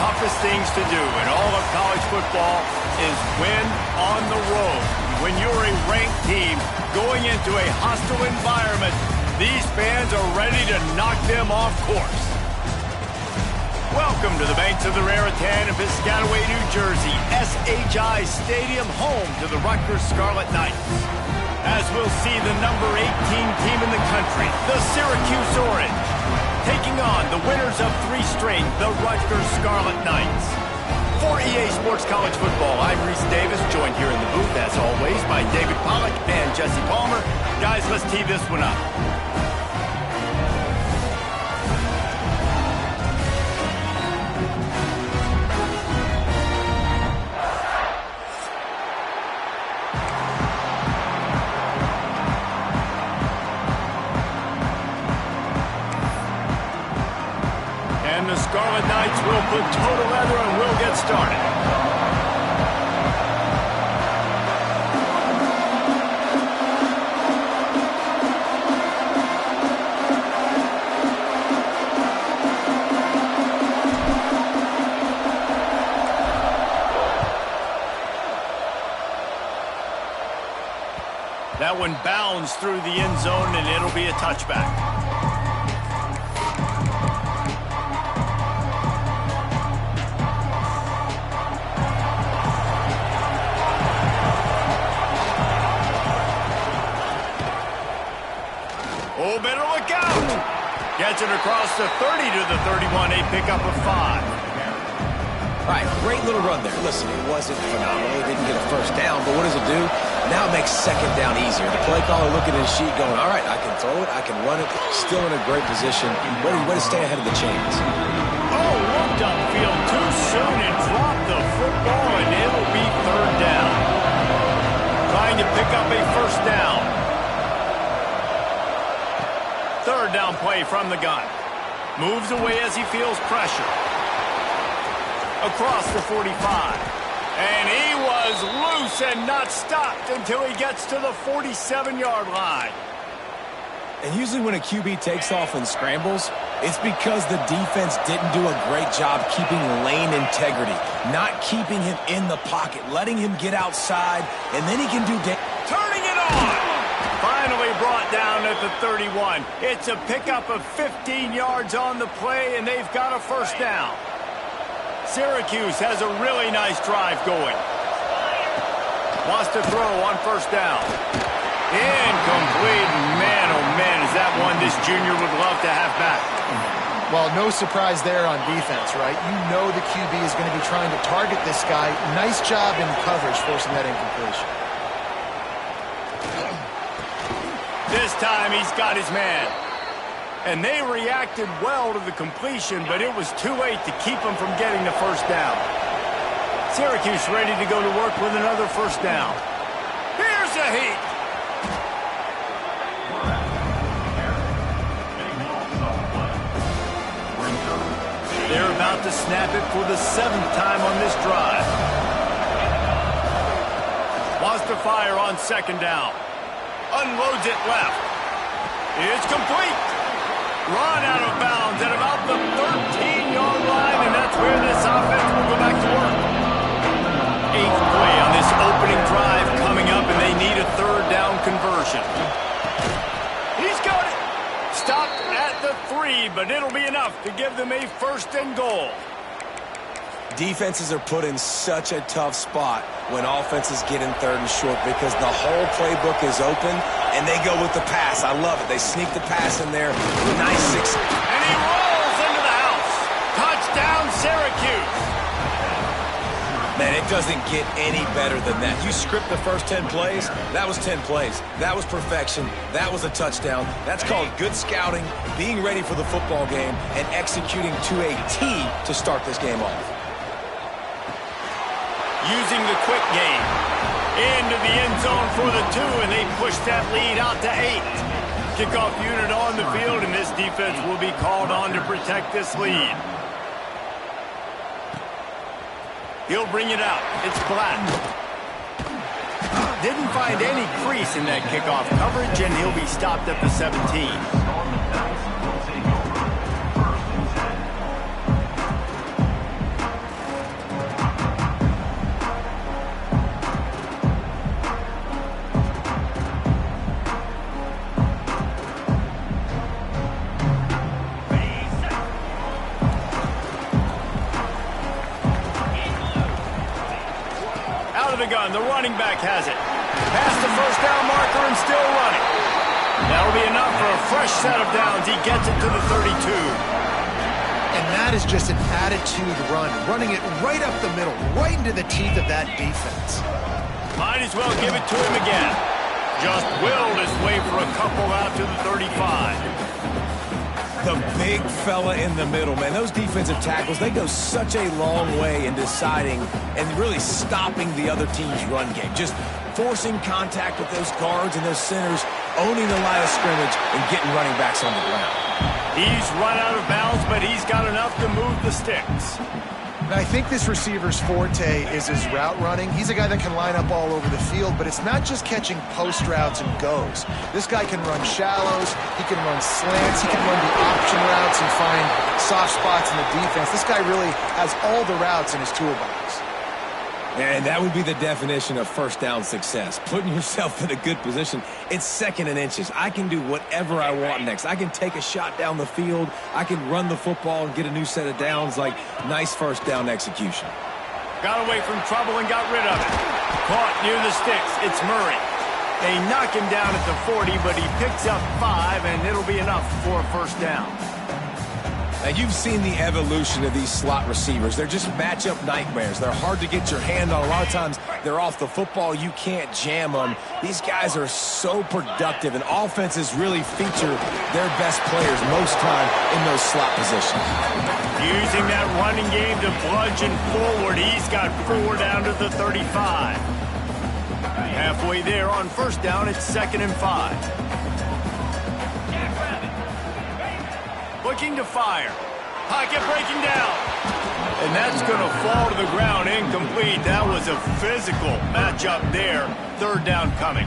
toughest things to do in all of college football is win on the road. When you're a ranked team going into a hostile environment, these fans are ready to knock them off course. Welcome to the banks of the Raritan in Piscataway, New Jersey, SHI Stadium, home to the Rutgers Scarlet Knights. As we'll see the number 18 team in the country, the Syracuse Orange, taking on the winners of 3 straight, the Rutgers Scarlet Knights. For EA Sports College Football, I'm Reese Davis, joined here in the booth, as always, by David Pollack and Jesse Palmer. Guys, let's tee this one up. The Scarlet Knights will put total leather and we'll get started. That one bounds through the end zone and it'll be a touchback. Oh, better look out! Gets it across the 30 to the 31, a pickup of 5. All right, great little run there. Listen, it wasn't phenomenal. He didn't get a first down, but what does it do? Now it makes second down easier. The play caller looking at his sheet going, all right, I can throw it, I can run it. Still in a great position. Way to stay ahead of the chains. Oh, looked upfield too soon and dropped the football, and it'll be 3rd down. Trying to pick up a first down. 3rd down play from the gun. Moves away as he feels pressure. Across the 45. And he was loose and not stopped until he gets to the 47-yard line. And usually when a QB takes off and scrambles, it's because the defense didn't do a great job keeping lane integrity, not keeping him in the pocket, letting him get outside, and then he can do turning it on. Finally brought down at the 31. It's a pickup of 15 yards on the play, and they've got a first down. Syracuse has a really nice drive going. Wants to throw on first down. Incomplete. Man, oh man, is that one this junior would love to have back. Well, no surprise there on defense, right? You know the QB is going to be trying to target this guy. Nice job in coverage forcing that incompletion. This time he's got his man. And they reacted well to the completion, but it was too late to keep him from getting the first down. Syracuse ready to go to work with another first down. Here's a heat. They're about to snap it for the 7th time on this drive. Wants to fire on 2nd down. Unloads it left. It's complete. Run out of bounds at about the 13-yard line, and that's where this offense will go back to work. 8th play on this opening drive coming up, and they need a 3rd down conversion. He's got it. Stopped at the 3, but it'll be enough to give them a 1st and goal. Defenses are put in such a tough spot when offenses get in 3rd and short because the whole playbook is open and they go with the pass. I love it. They sneak the pass in there. Nice 6. And he rolls into the house. Touchdown, Syracuse. Man, it doesn't get any better than that. You script the first 10 plays, that was 10 plays. That was perfection. That was a touchdown. That's called good scouting, being ready for the football game, and executing to a T to start this game off. Using the quick game. Into the end zone for the 2, and they push that lead out to 8. Kickoff unit on the field, and this defense will be called on to protect this lead. He'll bring it out. It's flat. Didn't find any crease in that kickoff coverage, and he'll be stopped at the 17. the gun. The running back has it. Past the first down marker and still running. That'll be enough for a fresh set of downs. He gets it to the 32. And that is just an attitude run, running it right up the middle, right into the teeth of that defense. Might as well give it to him again. Just willed his way for a couple out to the 35. The big fella in the middle, man. Those defensive tackles, they go such a long way in deciding and really stopping the other team's run game. Just forcing contact with those guards and those centers, owning the line of scrimmage, and getting running backs on the ground. He's run out of bounds, but he's got enough to move the sticks. And I think this receiver's forte is his route running. He's a guy that can line up all over the field, but it's not just catching post routes and goes. This guy can run shallows, he can run slants, he can run the option routes and find soft spots in the defense. This guy really has all the routes in his toolbox. And that would be the definition of first down success. Putting yourself in a good position. It's second and inches. I can do whatever I want next. I can take a shot down the field. I can run the football and get a new set of downs. Like, nice first down execution. Got away from trouble and got rid of it. Caught near the sticks. It's Murray. They knock him down at the 40, but he picks up 5, and it'll be enough for a first down. Now, you've seen the evolution of these slot receivers. They're just matchup nightmares. They're hard to get your hand on. A lot of times, they're off the football. You can't jam them. These guys are so productive, and offenses really feature their best players most time in those slot positions. Using that running game to bludgeon forward. He's got 4 down to the 35. Halfway there on first down, it's 2nd and 5. Looking to fire. Pocket breaking down. And that's going to fall to the ground incomplete. That was a physical matchup there. 3rd down coming.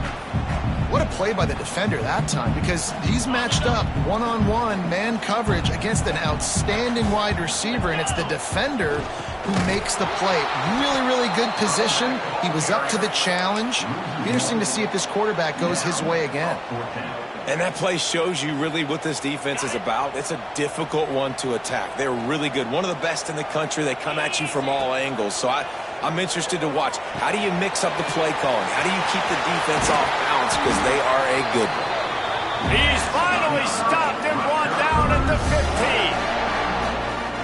What a play by the defender that time, because he's matched up one-on-one man coverage against an outstanding wide receiver, and it's the defender who makes the play. Really, really good position. He was up to the challenge. Be interesting to see if this quarterback goes his way again. And that play shows you really what this defense is about. It's a difficult one to attack. They're really good. One of the best in the country. They come at you from all angles. So I'm interested to watch. How do you mix up the play calling? How do you keep the defense off balance? Because they are a good one. He's finally stopped and brought down at the 15.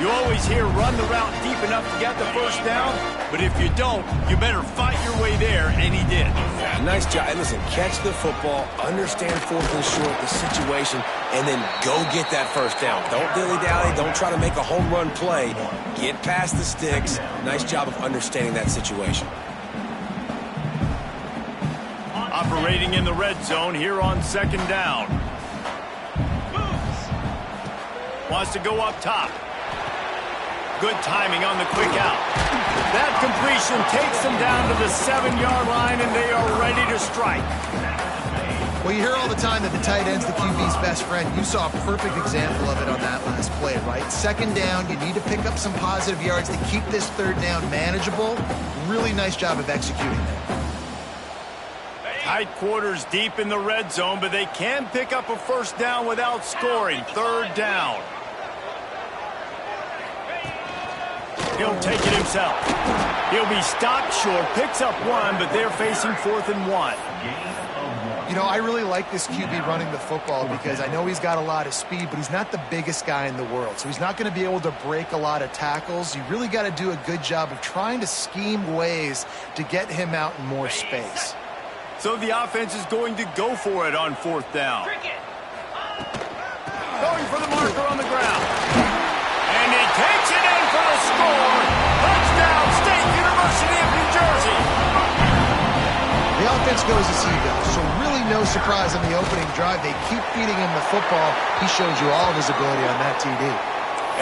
You always hear run the route deep enough to get the first down, but if you don't, you better fight your way there, and he did. Nice job. Listen, catch the football, understand 4th and short, the situation, and then go get that first down. Don't dilly-dally. Don't try to make a home run play. Get past the sticks. Nice job of understanding that situation. Operating in the red zone here on 2nd down. Wants to go up top. Good timing on the quick out. That completion takes them down to the 7-yard line, and they are ready to strike. Well, you hear all the time that the tight end's the QB's best friend. You saw a perfect example of it on that last play, right? 2nd down, you need to pick up some positive yards to keep this 3rd down manageable. Really nice job of executing that. Tight quarters deep in the red zone, but they can pick up a first down without scoring. 3rd down. He'll take it himself. He'll be stopped short, picks up 1, but they're facing 4th and 1. You know, I really like this QB running the football because I know he's got a lot of speed, but he's not the biggest guy in the world. So he's not going to be able to break a lot of tackles. You really got to do a good job of trying to scheme ways to get him out in more space. So the offense is going to go for it on 4th down. Going for the marker on the ground. And he takes it in for the score. Touchdown, State University of New Jersey. The offense goes as he goes, so really no surprise on the opening drive. They keep feeding him the football. He showed you all of his ability on that TD.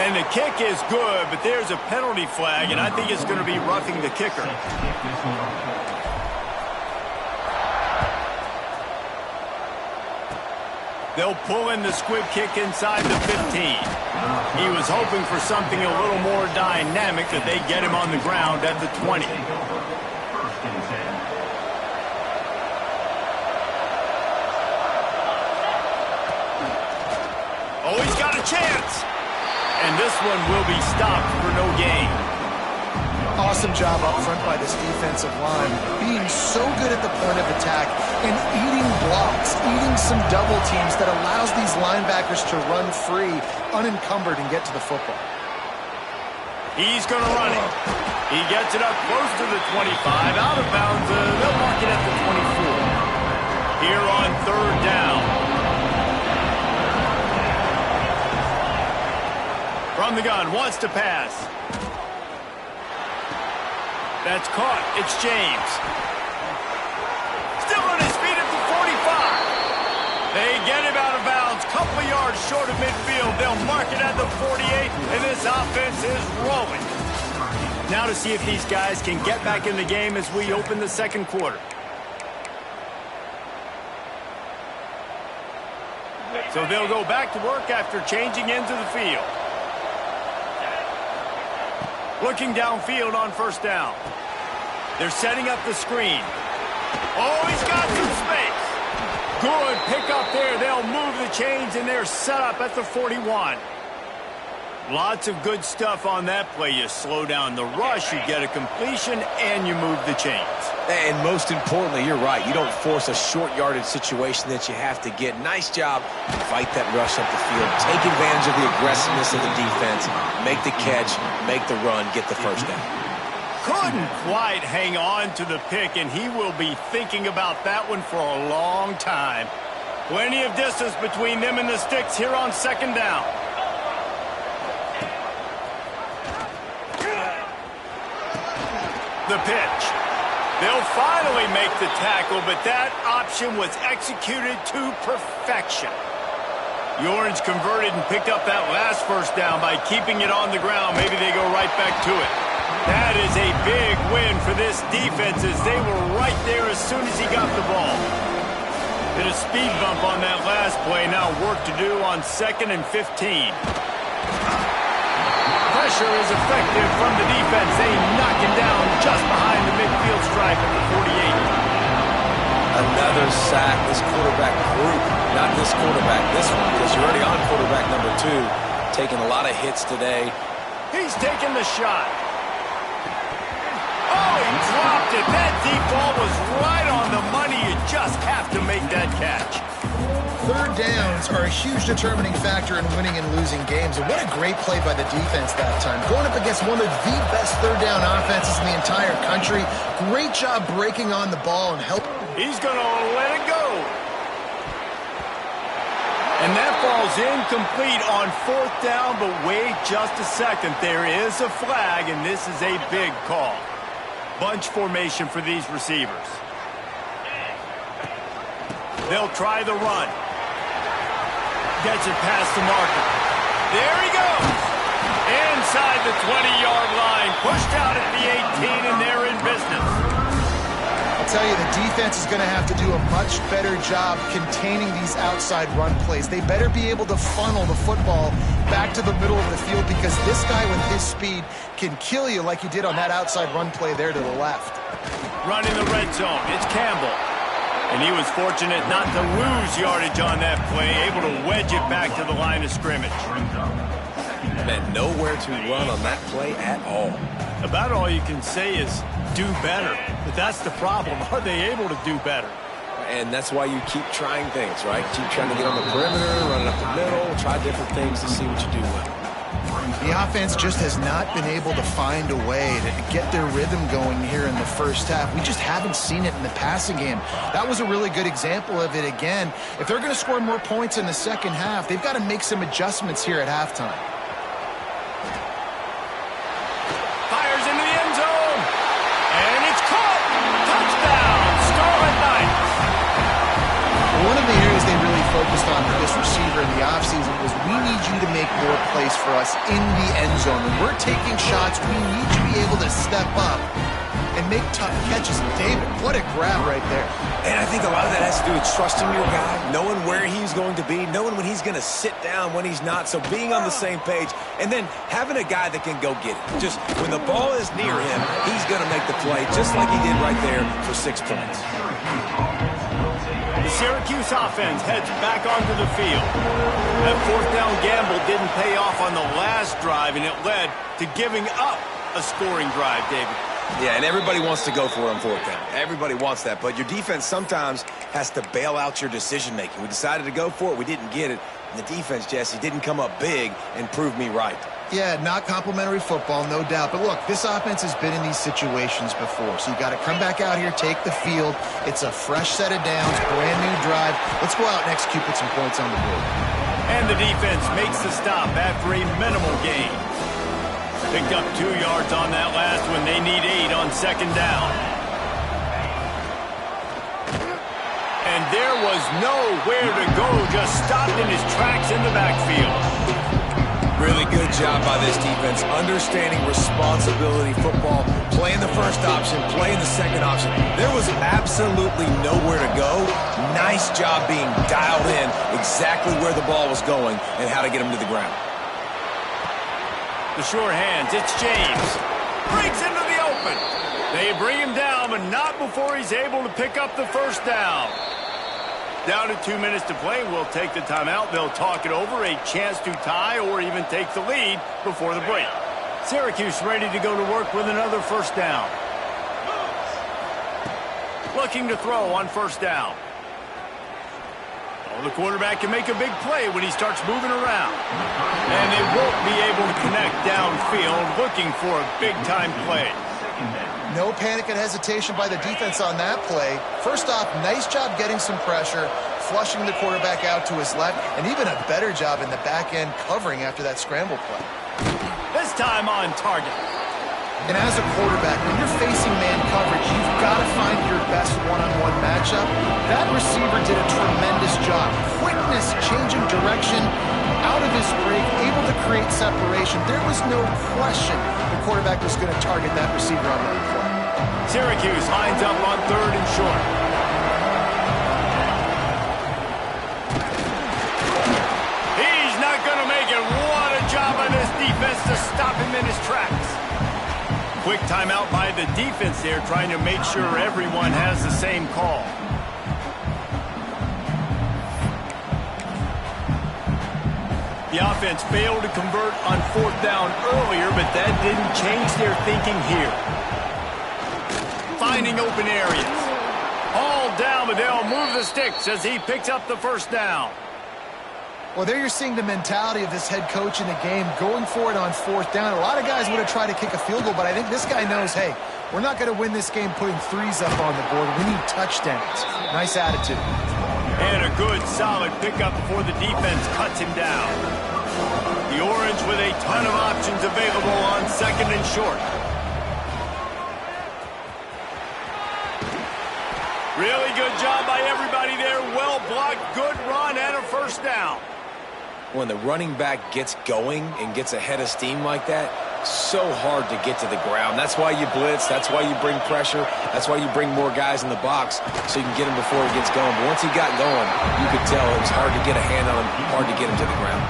And the kick is good, but there's a penalty flag, and I think it's going to be roughing the kicker. They'll pull in the squib kick inside the 15. He was hoping for something a little more dynamic, that they get him on the ground at the 20. Oh, he's got a chance. And this one will be stopped for no gain. awesome job up front by this defensive line, being so good at the point of attack and eating blocks, eating some double teams that allows these linebackers to run free, unencumbered, and get to the football. He's going to run it. He gets it up close to the 25, out of bounds. They'll mark it at the 24. Here on third down. From the gun, wants to pass. That's caught. It's James. Still on his feet at the 45. They get him out of bounds. Couple yards short of midfield. They'll mark it at the 48, and this offense is rolling. Now to see if these guys can get back in the game as we open the second quarter. So they'll go back to work after changing into the field. Looking downfield on first down. They're setting up the screen. Oh, he's got some space. Good pick up there. They'll move the chains, and they're set up at the 41. Lots of good stuff on that play. You slow down the rush, you get a completion, and you move the chains. And most importantly, you're right. You don't force a short yardage situation that you have to get. Nice job. Fight that rush up the field. Take advantage of the aggressiveness of the defense. Make the catch, make the run, get the first down. Couldn't quite hang on to the pick, and he will be thinking about that one for a long time. Plenty of distance between them and the sticks here on second down. The pitch. They'll finally make the tackle, but that option was executed to perfection. The Orange converted and picked up that last first down by keeping it on the ground. Maybe they go right back to it. That is a big win for this defense as they were right there as soon as he got the ball. Hit a speed bump on that last play. Now work to do on 2nd and 15. Pressure is effective from the defense. They knock him down just behind the midfield stripe at the 48. Another sack. This quarterback group, not this quarterback, this one, because you're already on quarterback number 2, taking a lot of hits today. He's taking the shot. Oh, he dropped it. That deep ball was right on the money. You just have to make that catch. Third downs are a huge determining factor in winning and losing games. And what a great play by the defense that time. Going up against one of the best third down offenses in the entire country. Great job breaking on the ball and helping. He's going to let it go. And that ball's incomplete on 4th down, but wait just a second. There is a flag, and this is a big call. Bunch formation for these receivers. They'll try the run. Gets it past the marker. There he goes. Inside the 20-yard line. Pushed out at the 18, and they're in business. I'll tell you, the defense is going to have to do a much better job containing these outside run plays. They better be able to funnel the football back to the middle of the field because this guy with his speed can kill you like he did on that outside run play there to the left. Running the red zone. It's Campbell. And he was fortunate not to lose yardage on that play, able to wedge it back to the line of scrimmage. Man, nowhere to run on that play at all. About all you can say is do better. But that's the problem. Are they able to do better? And that's why you keep trying things, right? Keep trying to get on the perimeter, running up the middle, try different things to see what you do well. The offense just has not been able to find a way to get their rhythm going here in the first half. We just haven't seen it in the passing game. That was a really good example of it again. If they're going to score more points in the second half, they've got to make some adjustments here at halftime. Fires into the end zone. And it's caught. Touchdown. Scarlet Knights. One of the areas they really focused on for this receiver in the offseason was we need you to make more plays for us in the end zone. When we're taking shots, we need you to be able to step up and make tough catches. David, what a grab right there. And I think a lot of that has to do with trusting your guy, knowing where he's going to be, knowing when he's going to sit down, when he's not. So being on the same page, and then having a guy that can go get it. Just when the ball is near him, he's going to make the play, just like he did right there for 6 points. The Syracuse offense heads back onto the field. That 4th down gamble didn't pay off on the last drive, and it led to giving up a scoring drive, David. Yeah, and everybody wants to go for it on fourth down. Everybody wants that, but your defense sometimes has to bail out your decision-making. We decided to go for it. We didn't get it. And the defense, Jesse, didn't come up big and prove me right. Yeah, not complimentary football, no doubt. But look, this offense has been in these situations before. So you got to come back out here, take the field. It's a fresh set of downs, brand new drive. Let's go out and execute, put some points on the board. And the defense makes the stop after a minimal gain. Picked up 2 yards on that last one. They need 8 on second down. And there was nowhere to go, just stopped in his tracks in the backfield. Really good job by this defense, understanding responsibility football, playing the first option, playing the second option. There was absolutely nowhere to go. Nice job being dialed in exactly where the ball was going and how to get him to the ground. The sure hands, it's James. Breaks into the open. They bring him down, but not before he's able to pick up the first down. Down to 2 minutes to play. We'll take the timeout. They'll talk it over. A chance to tie or even take the lead before the break. Syracuse ready to go to work with another first down. Looking to throw on first down. Oh, the quarterback can make a big play when he starts moving around. And they won't be able to connect downfield, looking for a big-time play. No panic and hesitation by the defense on that play. First off, nice job getting some pressure, flushing the quarterback out to his left, and even a better job in the back end covering after that scramble play. This time on target. And as a quarterback, when you're facing man coverage, you've got to find your best one-on-one matchup. That receiver did a tremendous job. Quickness, changing direction, out of his break, able to create separation. There was no question the quarterback was going to target that receiver on the play. Syracuse lines up on 3rd and short. He's not going to make it. What a job by this defense to stop him in his tracks. Quick timeout by the defense there, trying to make sure everyone has the same call. The offense failed to convert on 4th down earlier, but that didn't change their thinking here. Finding open areas. All down, but they'll move the sticks as he picks up the first down. Well, there you're seeing the mentality of this head coach in the game, going for it on 4th down. A lot of guys would have tried to kick a field goal, but I think this guy knows, hey, we're not going to win this game putting threes up on the board. We need touchdowns. Nice attitude. And a good, solid pickup before the defense cuts him down. The Orange with a ton of options available on 2nd and short. Really good job by everybody there. Well blocked, good run, and a first down. When the running back gets going and gets ahead of steam like that, so hard to get to the ground. That's why you blitz. That's why you bring pressure. That's why you bring more guys in the box so you can get him before he gets going. But once he got going, you could tell it was hard to get a hand on him, hard to get him to the ground.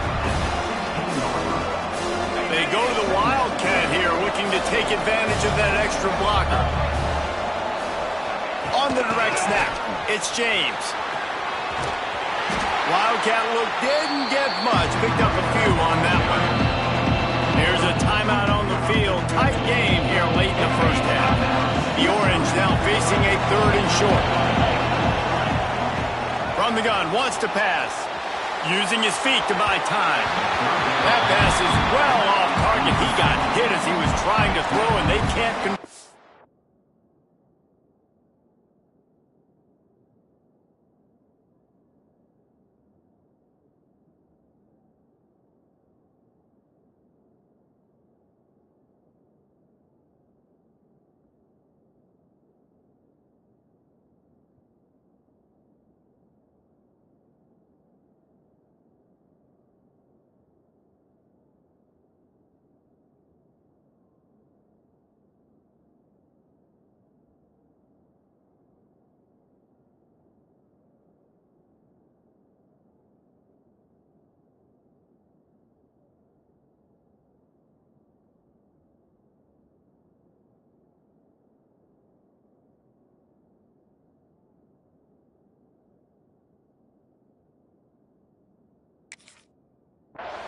They go to the Wildcat here, looking to take advantage of that extra blocker. On the direct snap, it's James. Wildcat look didn't get much, picked up a few on that one. There's a timeout on the field. Tight game here late in the first half. The Orange now facing a 3rd and short. From the gun, wants to pass. Using his feet to buy time. That pass is well off target. He got hit as he was trying to throw, and they can't control.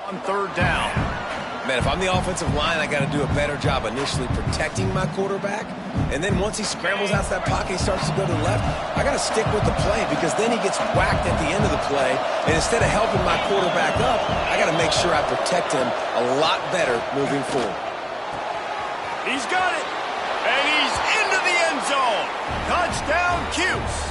On 3rd down. Man, if I'm the offensive line, I got to do a better job initially protecting my quarterback. And then once he scrambles out of that pocket, he starts to go to the left, I got to stick with the play because then he gets whacked at the end of the play. And instead of helping my quarterback up, I got to make sure I protect him a lot better moving forward. He's got it. And he's into the end zone. Touchdown, Cuse.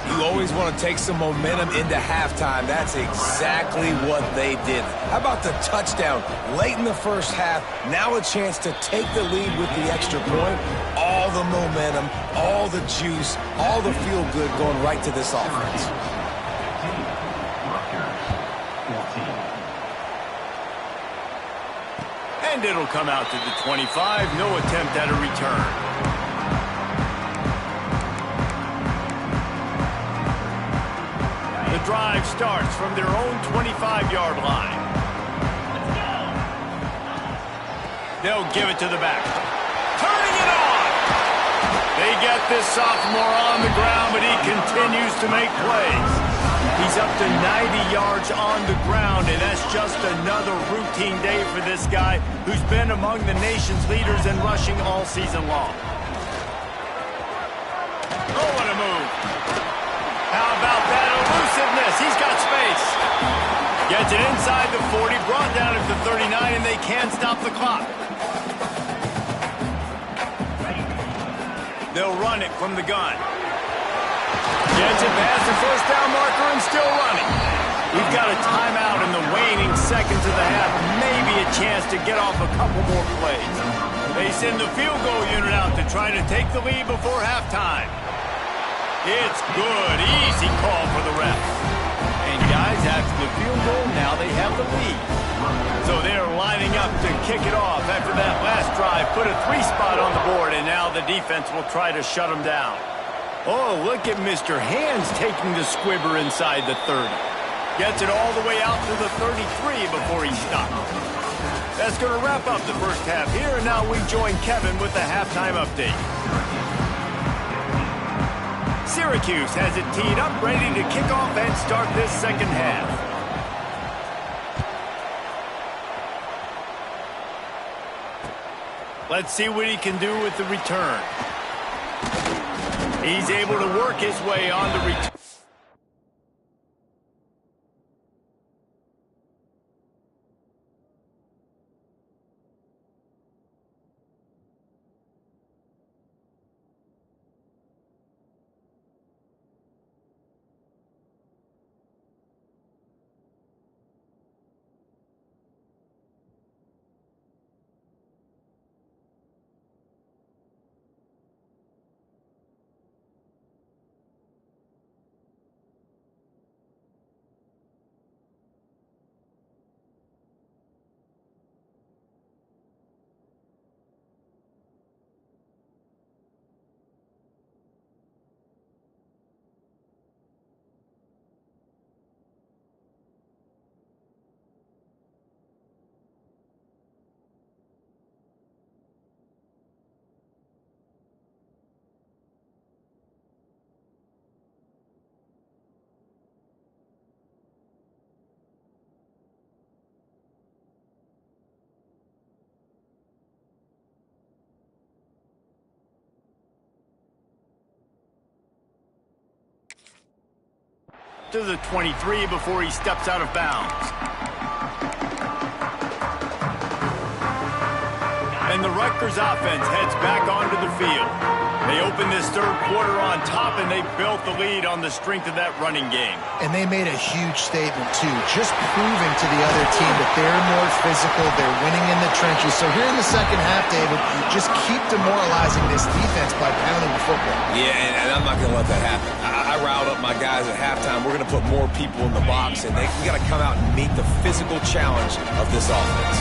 You always want to take some momentum into halftime. That's exactly what they did. How about the touchdown late in the first half? Now a chance to take the lead with the extra point. All the momentum, all the juice, all the feel-good going right to this offense. And it'll come out to the 25. No attempt at a return. The drive starts from their own 25-yard line. They'll give it to the back. Turning it on! They get this sophomore on the ground, but he continues to make plays. He's up to 90 yards on the ground, and that's just another routine day for this guy who's been among the nation's leaders in rushing all season long. Oh, what a move. How about that elusiveness? He's got space. Gets it inside the 40, brought down at the 39, and they can't stop the clock. They'll run it from the gun. Gets it past the first down marker and still running. We've got a timeout in the waning seconds of the half. Maybe a chance to get off a couple more plays. They send the field goal unit out to try to take the lead before halftime. It's good. Easy call for the refs. And guys, after the field goal, now they have the lead. So they're lining up to kick it off after that last drive. Put a 3-spot on the board, and now the defense will try to shut them down. Oh, look at Mr. Hands taking the squibber inside the 30. Gets it all the way out to the 33 before he stops. That's going to wrap up the first half here, and now we join Kevin with the halftime update. Syracuse has it teed up, ready to kick off and start this second half. Let's see what he can do with the return. He's able to work his way on the return. To the 23 before he steps out of bounds. And the Rutgers offense heads back onto the field. They open this third quarter on top, and they built the lead on the strength of that running game. And they made a huge statement, too, just proving to the other team that they're more physical, they're winning in the trenches. So here in the second half, David, just keep demoralizing this defense by pounding the football. Yeah, and I'm not going to let that happen. I riled up my guys at halftime. We're going to put more people in the box, and we got to come out and meet the physical challenge of this offense.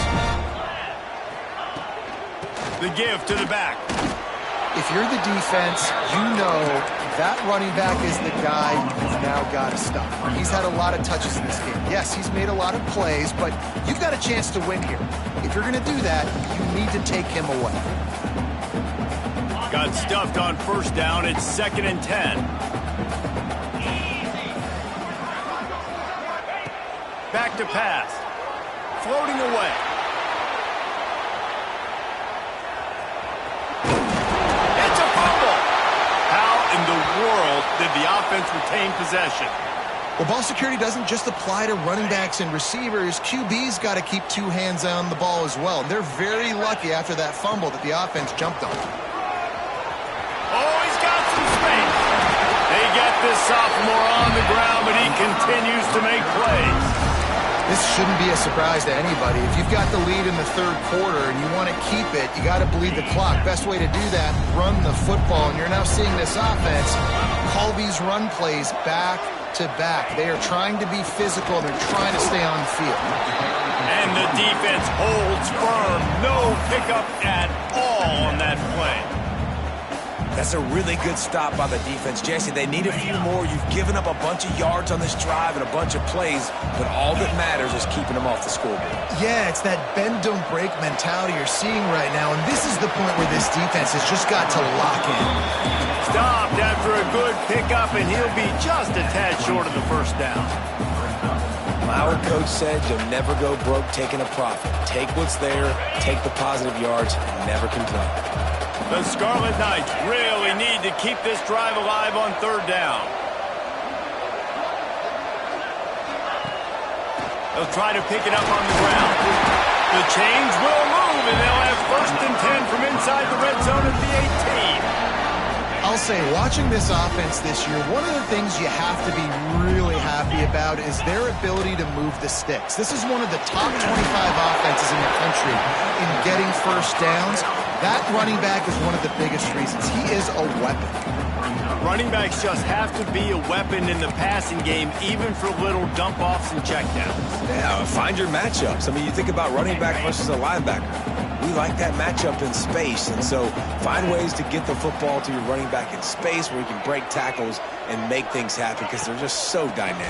The give to the back. If you're the defense, you know that running back is the guy you've now got to stop. He's had a lot of touches in this game. Yes, he's made a lot of plays, but you've got a chance to win here. If you're going to do that, you need to take him away. Got stuffed on first down. It's 2nd and 10. Back to pass. Floating away. did the offense retain possession. Well, ball security doesn't just apply to running backs and receivers. QB's got to keep two hands on the ball as well. They're very lucky after that fumble that the offense jumped on. Oh, he's got some space. They get this sophomore on the ground, but he continues to make plays. This shouldn't be a surprise to anybody. If you've got the lead in the third quarter and you want to keep it, you got to bleed the clock. Best way to do that, run the football. And you're now seeing this offense call these run plays back to back. They are trying to be physical. They're trying to stay on the field. And the defense holds firm. No pickup at all on that play. That's a really good stop by the defense. Jesse, they need a few more. You've given up a bunch of yards on this drive and a bunch of plays, but all that matters is keeping them off the scoreboard. Yeah, it's that bend, don't break mentality you're seeing right now, and this is the point where this defense has just got to lock in. Stopped after a good pickup, and he'll be just a tad short of the first down. Our coach said you'll never go broke taking a profit. Take what's there, take the positive yards, and never complain. The Scarlet Knights really need to keep this drive alive on third down. They'll try to pick it up on the ground. The chains will move, and they'll have 1st and 10 from inside the red zone at the 18. I'll say, watching this offense this year, one of the things you have to be really happy about is their ability to move the sticks. This is one of the top 25 offenses in the country in getting first downs. That running back is one of the biggest reasons. He is a weapon. Running backs just have to be a weapon in the passing game, even for little dump-offs and checkdowns. Yeah, find your matchups. I mean, you think about running back versus a linebacker. We like that matchup in space, and so find ways to get the football to your running back in space where you can break tackles and make things happen because they're just so dynamic.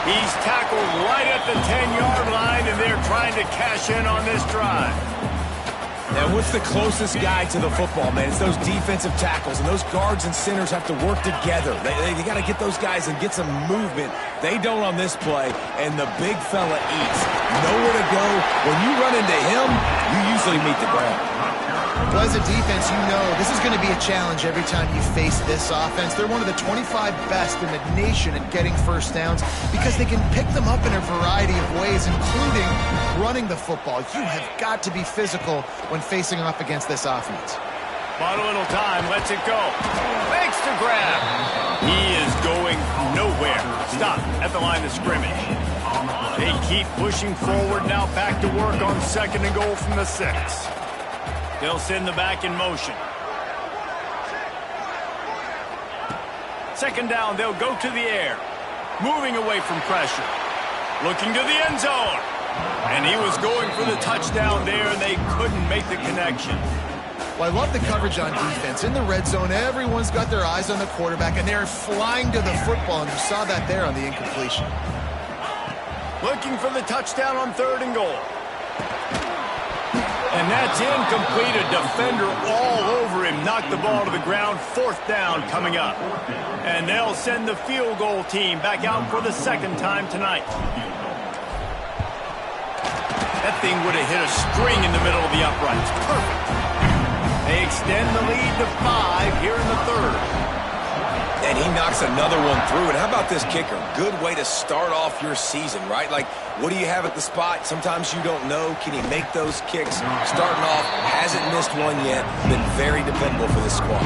He's tackled right at the 10-yard line, and they're trying to cash in on this drive. And what's the closest guy to the football, man? It's those defensive tackles, and those guards and centers have to work together. They got to get those guys and get some movement. They don't on this play, and the big fella eats. Nowhere to go. When you run into him, you usually meet the ground. Well, as a defense, you know this is going to be a challenge every time you face this offense. They're one of the 25 best in the nation at getting first downs because they can pick them up in a variety of ways, including running the football. You have got to be physical when facing off against this offense. Bought a little time, lets it go. Makes the grab. He is going nowhere. Stop at the line of scrimmage. They keep pushing forward, now back to work on 2nd and goal from the 6. They'll send the back in motion. 2nd down, they'll go to the air. Moving away from pressure. Looking to the end zone. And he was going for the touchdown there, and they couldn't make the connection. Well, I love the coverage on defense. In the red zone, everyone's got their eyes on the quarterback, and they're flying to the football, and you saw that there on the incompletion. Looking for the touchdown on 3rd and goal. And that's incomplete. A defender all over him. Knocked the ball to the ground. 4th down coming up. And they'll send the field goal team back out for the 2nd time tonight. That thing would have hit a string in the middle of the uprights. Perfect. They extend the lead to 5 here in the 3rd. And he knocks another one through. And how about this kicker? Good way to start off your season, right? Like, what do you have at the spot? Sometimes you don't know. Can he make those kicks? Starting off, hasn't missed one yet. Been very dependable for this squad.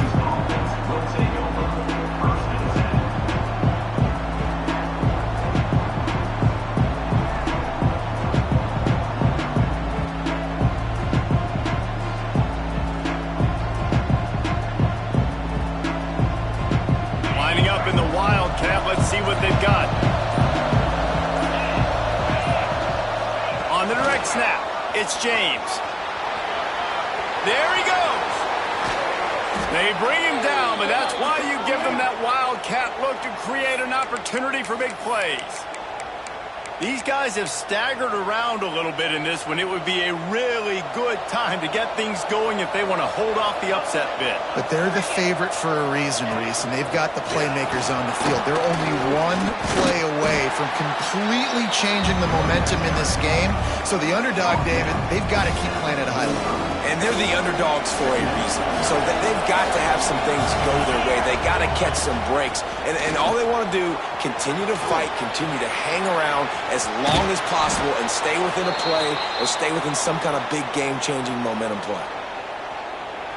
Let's see what they've got. On the direct snap, it's James. There he goes. They bring him down, but that's why you give them that wildcat look to create an opportunity for big plays. These guys have staggered around a little bit in this one. It would be a really good time to get things going if they want to hold off the upset bid. But they're the favorite for a reason, Reese, and they've got the playmakers on the field. They're only one play away from completely changing the momentum in this game. So the underdog, David, they've got to keep playing at a high level. And they're the underdogs for a reason. So they've got to have some things go their way. They got to catch some breaks. And all they want to do, continue to fight, continue to hang around as long as possible and stay within a play or stay within some kind of big game-changing momentum play.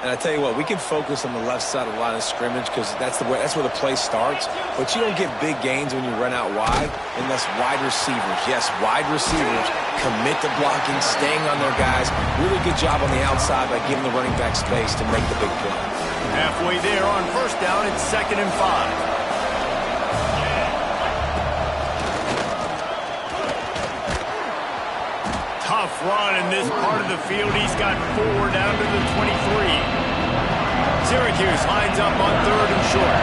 And I tell you what, we can focus on the left side of the line of scrimmage because that's where the play starts. But you don't get big gains when you run out wide unless wide receivers, yes, wide receivers, commit to blocking, staying on their guys. Really good job on the outside by giving the running back space to make the big play. Halfway there on first down, it's 2nd and 5. Tough run in this part of the field. He's got 4 down to the 23. Syracuse lines up on 3rd and short.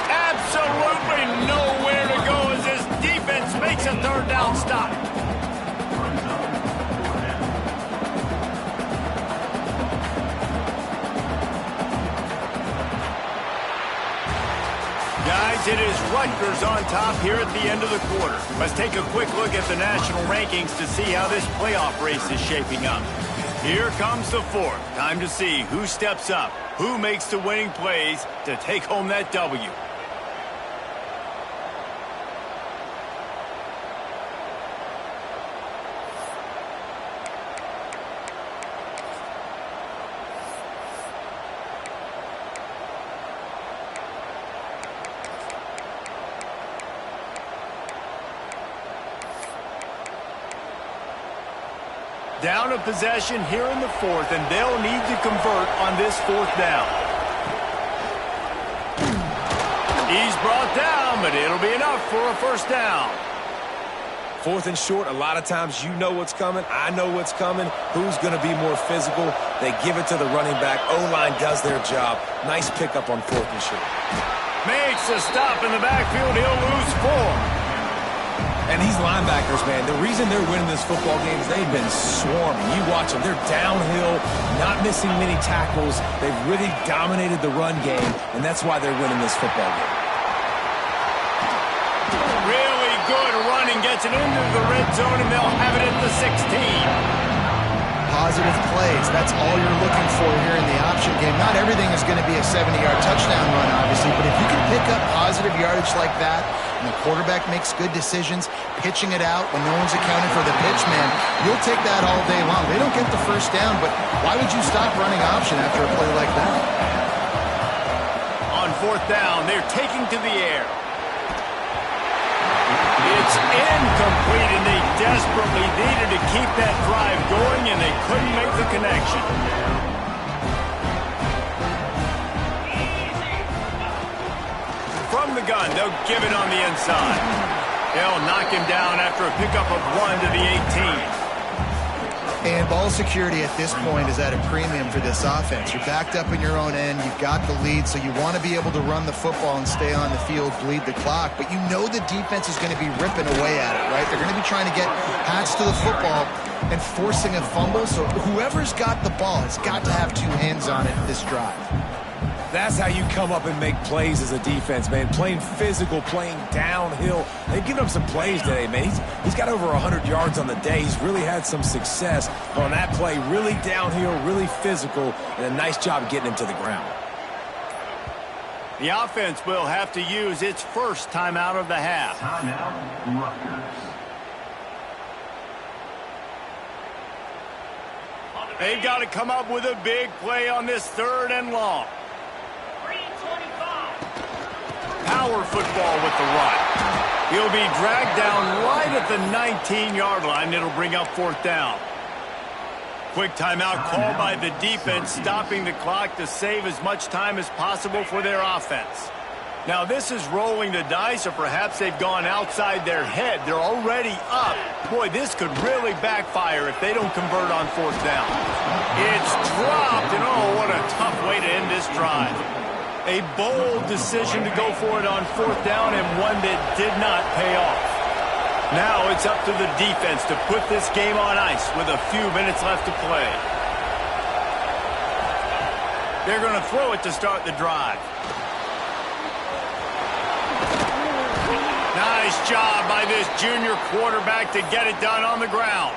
Absolutely nowhere to go as this defense makes a 3rd down stop. Guys, it is Rutgers on top here at the end of the quarter. Let's take a quick look at the national rankings to see how this playoff race is shaping up. Here comes the 4th. Time to see who steps up, who makes the winning plays to take home that W. Down a possession here in the 4th, and they'll need to convert on this 4th down. He's brought down, but it'll be enough for a 1st down. 4th and short, a lot of times you know what's coming. I know what's coming. Who's going to be more physical? They give it to the running back. O-line does their job. Nice pickup on 4th and short. Makes a stop in the backfield. He'll lose 4. And these linebackers, man, the reason they're winning this football game is they've been swarming. You watch them. They're downhill, not missing many tackles. They've really dominated the run game, and that's why they're winning this football game. Really good running. Gets it into the red zone, and they'll have it at the 16. Positive plays. That's all you're looking for here in the option game. Not everything is going to be a 70-yard touchdown run, obviously, but if you can pick up positive yardage like that, and the quarterback makes good decisions, pitching it out when no one's accounting for the pitch, man, you'll take that all day long. They don't get the 1st down, but why would you stop running option after a play like that? On 4th down, they're taking to the air. It's incomplete, and they desperately needed to keep that drive going, and they couldn't make the connection. From the gun, they'll give it on the inside. They'll knock him down after a pickup of 1 to the 18. And ball security at this point is at a premium for this offense. You're backed up in your own end. You've got the lead, so you want to be able to run the football and stay on the field, bleed the clock. But you know the defense is going to be ripping away at it, right? They're going to be trying to get hats to the football and forcing a fumble. So whoever's got the ball has got to have 2 hands on it this drive. That's how you come up and make plays as a defense, man. Playing physical, playing downhill. They've given him some plays today, man. He's got over 100 yards on the day. He's really had some success on that play. Really downhill, really physical, and a nice job getting him to the ground. The offense will have to use its 1st timeout of the half. Timeout, Rutgers. They've got to come up with a big play on this 3rd and long. Power football with the run. He'll be dragged down right at the 19-yard line. It'll bring up 4th down. Quick timeout called by the defense, stopping the clock to save as much time as possible for their offense. Now, this is rolling the dice, or perhaps they've gone outside their head. They're already up. Boy, this could really backfire if they don't convert on 4th down. It's dropped, and oh, what a tough way to end this drive. A bold decision to go for it on 4th down, and one that did not pay off. Now it's up to the defense to put this game on ice with a few minutes left to play. They're going to throw it to start the drive. Nice job by this junior quarterback to get it done on the ground.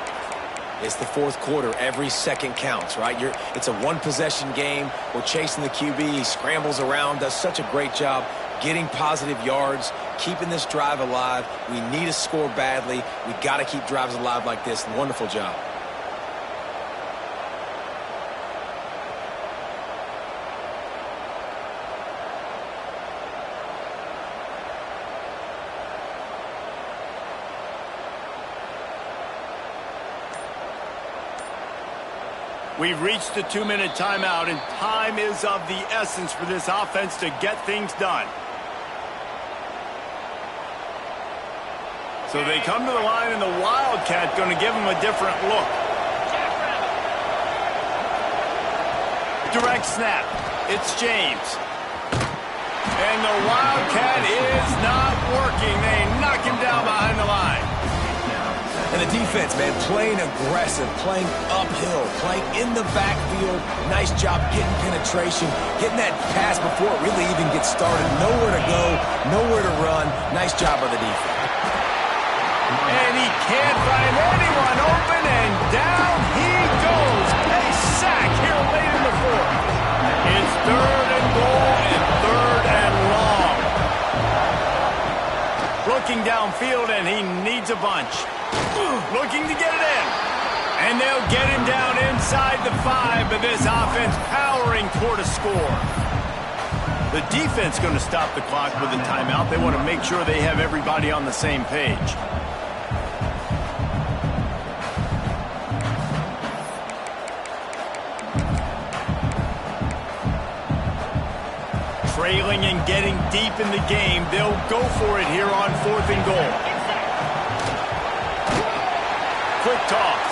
It's the fourth quarter. Every second counts, right? It's a one-possession game. We're chasing the QB. He scrambles around, does such a great job getting positive yards, keeping this drive alive. We need to score badly. We got to keep drives alive like this. Wonderful job. We've reached the 2-minute timeout, and time is of the essence for this offense to get things done. So they come to the line, and the Wildcat going to give them a different look. Direct snap. It's James. And the Wildcat is not working. They knock him down behind the line. And the defense, man, playing aggressive, playing uphill, playing in the backfield. Nice job getting penetration, getting that pass before it really even gets started. Nowhere to go, nowhere to run. Nice job by the defense. And he can't find anyone open, and down he goes. A sack here late in the fourth. It's 3rd and goal and 3rd and long. Looking downfield, and he needs a bunch. Looking to get it in. And they'll get him down inside the 5, but this offense powering toward a score. The defense going to stop the clock with a timeout. They want to make sure they have everybody on the same page. Trailing and getting deep in the game, they'll go for it here on 4th and goal. Quick toss.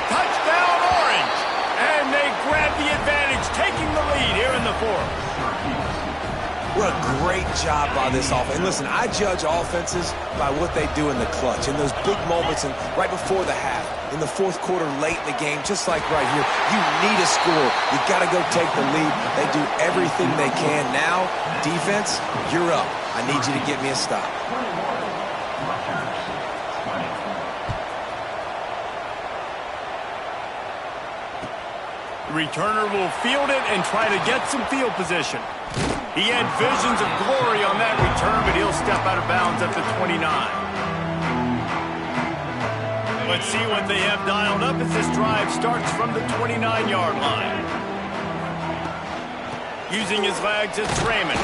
Touchdown, Orange. And they grab the advantage, taking the lead here in the 4th. What a great job by this offense. And listen, I judge offenses by what they do in the clutch, in those big moments and right before the half, in the 4th quarter, late in the game, just like right here. You need a score. You got to go take the lead. They do everything they can. Now, defense, you're up. I need you to get me a stop. The returner will field it and try to get some field position. He had visions of glory on that return, but he'll step out of bounds at the 29. Let's see what they have dialed up as this drive starts from the 29-yard line. Using his legs, it's Raymond.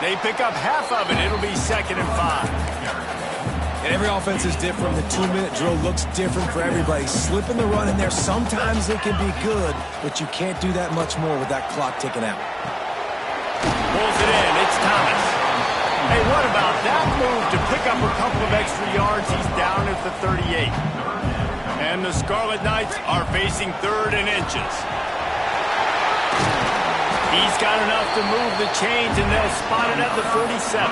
They pick up half of it. It'll be 2nd and 5. And every offense is different. The 2-minute drill looks different for everybody. Slipping the run in there, sometimes it can be good, but you can't do that much more with that clock ticking out. Pulls it in. It's Thomas. Hey, what about that move to pick up a couple of extra yards? He's down at the 38. And the Scarlet Knights are facing 3rd and inches. He's got enough to move the chains, and they'll spot it at the 47.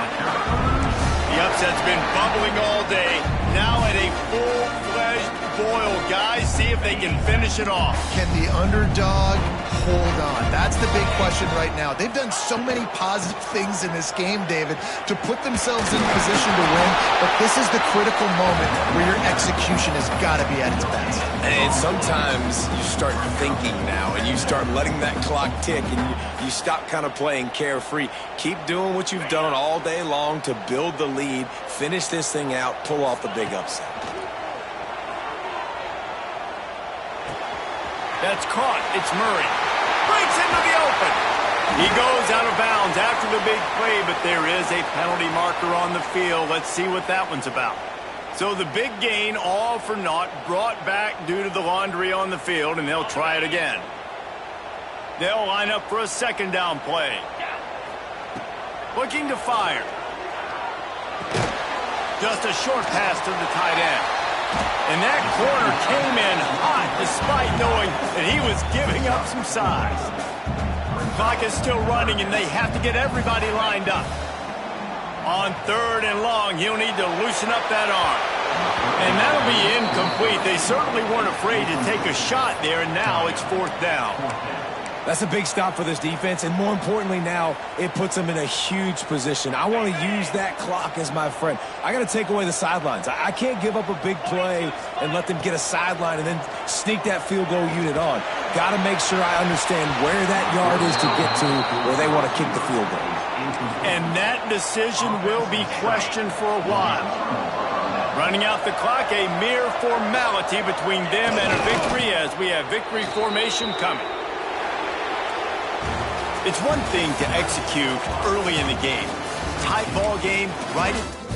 The upset's been bubbling all day. Now at a full-fledged boil, guys. See if they can finish it off. Can the underdog hold on? That's the big question right now. They've done so many positive things in this game, David, to put themselves in position to win, but this is the critical moment where your execution has got to be at its best. And sometimes you start thinking now, and you start letting that clock tick, and you stop kind of playing carefree. Keep doing what you've done all day long to build the lead, finish this thing out, pull off the big upset. That's caught. It's Murray. Breaks into the open. He goes out of bounds after the big play, but there is a penalty marker on the field. Let's see what that one's about. So the big gain, all for naught, brought back due to the laundry on the field, and they'll try it again. They'll line up for a 2nd down play. Looking to fire. Just a short pass to the tight end. And that corner came in hot despite knowing that he was giving up some size. Clock is still running, and they have to get everybody lined up. On 3rd and long, he'll need to loosen up that arm. And that'll be incomplete. They certainly weren't afraid to take a shot there, and now it's 4th down. That's a big stop for this defense, and more importantly now, it puts them in a huge position. I want to use that clock as my friend. I got to take away the sidelines. I can't give up a big play and let them get a sideline and then sneak that field goal unit on. Got to make sure I understand where that yard is to get to where they want to kick the field goal. And that decision will be questioned for a while. Running out the clock, a mere formality between them and a victory as we have victory formation coming. It's one thing to execute early in the game. Tight ball game, right at